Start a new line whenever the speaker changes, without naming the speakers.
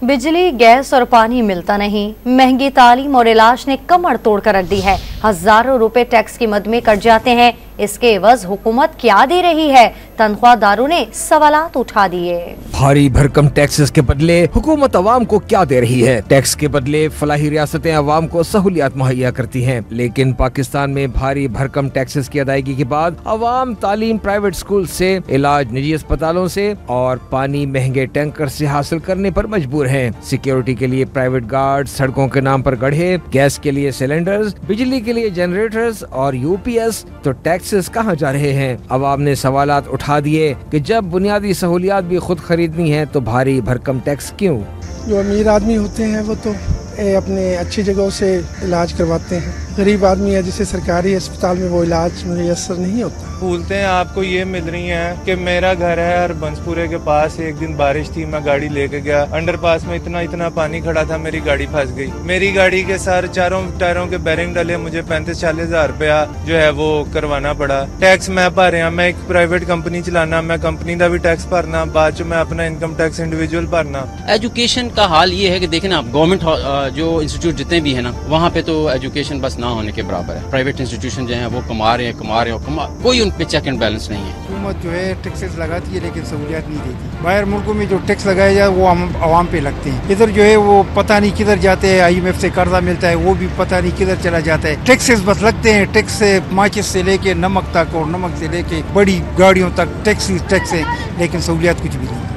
बिजली, गैस और पानी मिलता नहीं, महंगी तालीम और इलाज ने कमर तोड़ कर रख दी है। हजारों रुपए टैक्स की मद में कट जाते हैं। इसके एवज हुकूमत क्या दे रही है? तनख्वाहदारों ने सवालात उठा दिए।
भारी भरकम टैक्सेस के बदले हुकूमत अवाम को क्या दे रही है? टैक्स के बदले फलाही रियासतें अवाम को सहूलियात मुहैया करती हैं, लेकिन पाकिस्तान में भारी भरकम टैक्सेस की अदायगी के बाद अवाम तालीम प्राइवेट स्कूल से, इलाज निजी अस्पतालों से और पानी महंगे टैंकर से हासिल करने पर मजबूर हैं। सिक्योरिटी के लिए प्राइवेट गार्ड, सड़कों के नाम पर गड्ढे, गैस के लिए सिलेंडर्स, बिजली के लिए जनरेटर्स और यूपीएस, तो टैक्सेस कहाँ जा रहे हैं? अवाम ने सवालात उठा दिए कि जब बुनियादी सहूलियात भी खुद खरीदनी है तो भारी भरकम टैक्स क्यों?
जो अमीर आदमी होते हैं वो तो अपने अच्छी जगहों से इलाज करवाते हैं। गरीब आदमी है जिसे सरकारी अस्पताल में वो इलाज मुयस्सर नहीं होता।
भूलते हैं आपको ये मिल रही हैं कि मेरा घर है हरबंसपुरे के पास। एक दिन बारिश थी, मैं गाड़ी लेके गया, अंडरपास में इतना पानी खड़ा था, मेरी गाड़ी फंस गई। मेरी गाड़ी के सारे चारों टायरों के बैरिंग डले, मुझे 35-40 हजार रुपया जो है वो करवाना पड़ा। टैक्स मैं भर रहा, मैं एक प्राइवेट कंपनी चलाना, मैं कंपनी का भी टैक्स भरना, बाद च मैं अपना इनकम टैक्स इंडिविजुअल भरना।
एजुकेशन का हाल ये है कि देखें ना, गवर्नमेंट जो इंस्टीट्यूट जितने भी है ना, वहाँ पे तो एजुकेशन बस ना होने के बराबर है। प्राइवेट इंस्टीट्यूशन जो है वो कमा रहे हैं, कोई उन पे चेक एंड बैलेंस नहीं है।
हुकूमत जो है टैक्सेस लगाती है लेकिन सहूलियत नहीं देती। बाहर मुल्कों में जो टैक्स लगाया जाए वो आवाम पे लगते हैं। इधर जो है वो पता नहीं किधर जाते हैं, IMF से कर्जा मिलता है वो भी पता नहीं किधर चला जाता है। टैक्सेस बस लगते हैं, टैक्स से माचिस से लेके नमक तक और नमक से लेके बड़ी गाड़ियों तक टैक्स है, लेकिन सहूलियत कुछ भी नहीं।